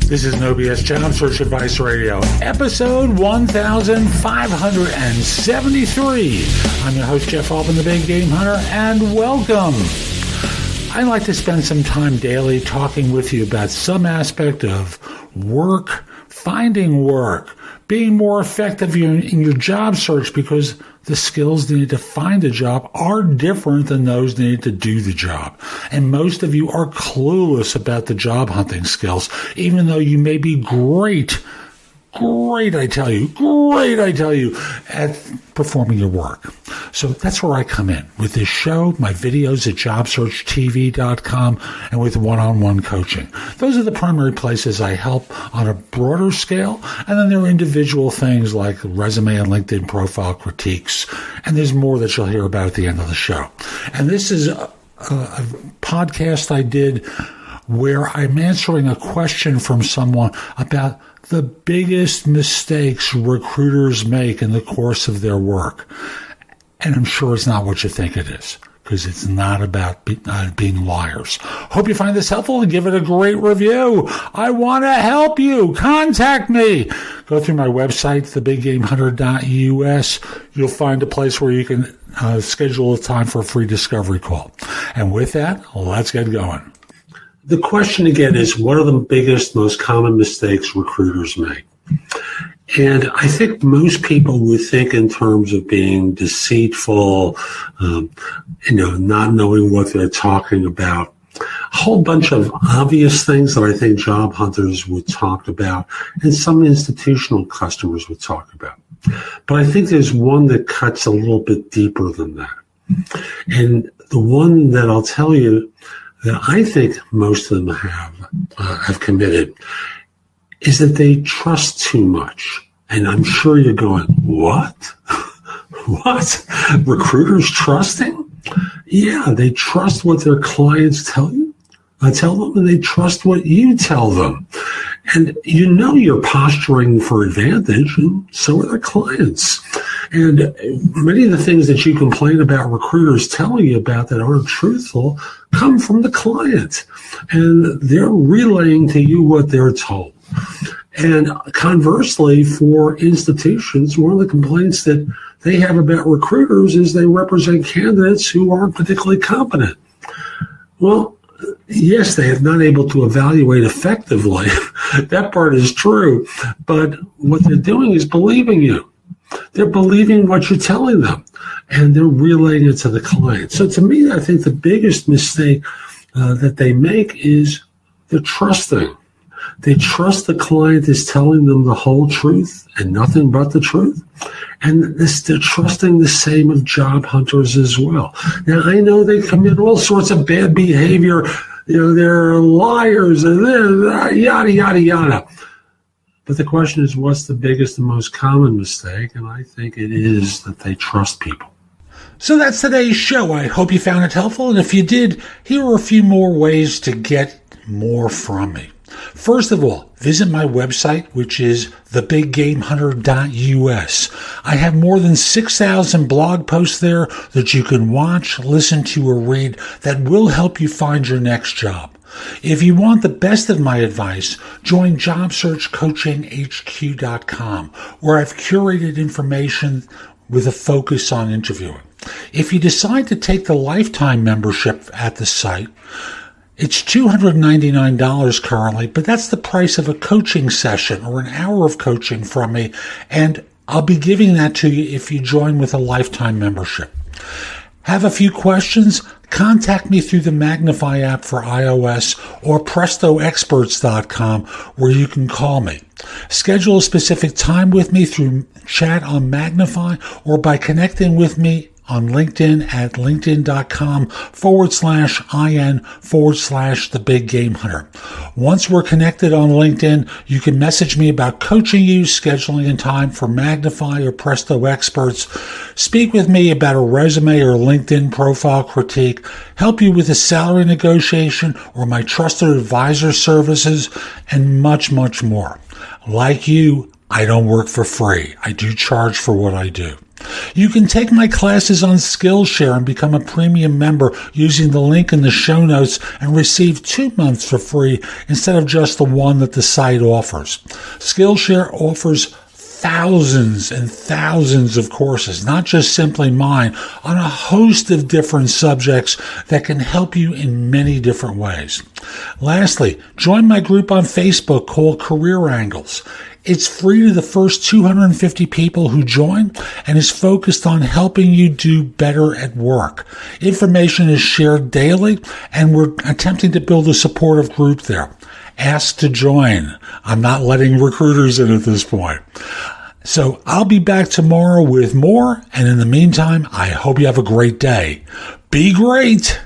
This is No BS Job Search Advice Radio, episode 1573. I'm your host, Jeff Altman, the Big Game Hunter, and welcome. I like to spend some time daily talking with you about some aspect of work, finding work, being more effective in your job search, because the skills needed to find a job are different than those needed to do the job. And most of you are clueless about the job hunting skills, even though you may be great, I tell you, at performing your work. So that's where I come in with this show, my videos at jobsearchtv.com, and with one-on-one coaching. Those are the primary places I help on a broader scale. And then there are individual things like resume and LinkedIn profile critiques. And there's more that you'll hear about at the end of the show. And this is a podcast I did where I'm answering a question from someone about the biggest mistakes recruiters make in the course of their work. And I'm sure it's not what you think it is, because it's not about being liars. Hope you find this helpful and give it a great review. I want to help you. Contact me. Go through my website, thebiggamehunter.us. You'll find a place where you can schedule a time for a free discovery call. And with that, let's get going. The question again is, what are the biggest, most common mistakes recruiters make? And I think most people would think in terms of being deceitful, not knowing what they're talking about. A whole bunch of obvious things that I think job hunters would talk about and some institutional customers would talk about. But I think there's one that cuts a little bit deeper than that. And the one that I'll tell you that I think most of them have committed is that they trust too much. And I'm sure you're going, what? What? Recruiters trusting? Yeah, they trust what their clients tell them, and they trust what you tell them. And you're posturing for advantage, and so are their clients. And many of the things that you complain about recruiters telling you about that aren't truthful come from the client. And they're relaying to you what they're told. And conversely, for institutions, one of the complaints that they have about recruiters is they represent candidates who aren't particularly competent. Well, yes, they have not able to evaluate effectively. That part is true. But what they're doing is believing you. They're believing what you're telling them, and they're relaying it to the client. So to me, I think the biggest mistake that they make is they're trusting. They trust the client is telling them the whole truth and nothing but the truth. And they're trusting the same of job hunters as well. Now, I know they commit all sorts of bad behavior. They're liars and yada, yada, yada. But the question is, what's the biggest and most common mistake? And I think it is that they trust people. So that's today's show. I hope you found it helpful. And if you did, here are a few more ways to get more from me. First of all, visit my website, which is thebiggamehunter.us. I have more than 6,000 blog posts there that you can watch, listen to, or read that will help you find your next job. If you want the best of my advice, join JobSearchCoachingHQ.com, where I've curated information with a focus on interviewing. If you decide to take the lifetime membership at the site, it's $299 currently, but that's the price of a coaching session or an hour of coaching from me, and I'll be giving that to you if you join with a lifetime membership. Have a few questions? Contact me through the Magnify app for iOS or PrestoExperts.com, where you can call me. Schedule a specific time with me through chat on Magnify or by connecting with me on LinkedIn at linkedin.com/IN/The Big Game Hunter. Once we're connected on LinkedIn, you can message me about coaching you, scheduling a time for Magnify or Presto Experts, speak with me about a resume or LinkedIn profile critique, help you with a salary negotiation or my trusted advisor services, and much, much more. Like you, I don't work for free. I do charge for what I do. You can take my classes on Skillshare and become a premium member using the link in the show notes and receive 2 months for free instead of just the one that the site offers. Skillshare offers thousands and thousands of courses, not just simply mine, on a host of different subjects that can help you in many different ways. Lastly, join my group on Facebook called Career Angles. It's free to the first 250 people who join and is focused on helping you do better at work. Information is shared daily, and we're attempting to build a supportive group there. Ask to join. I'm not letting recruiters in at this point. So I'll be back tomorrow with more, and in the meantime, I hope you have a great day. Be great!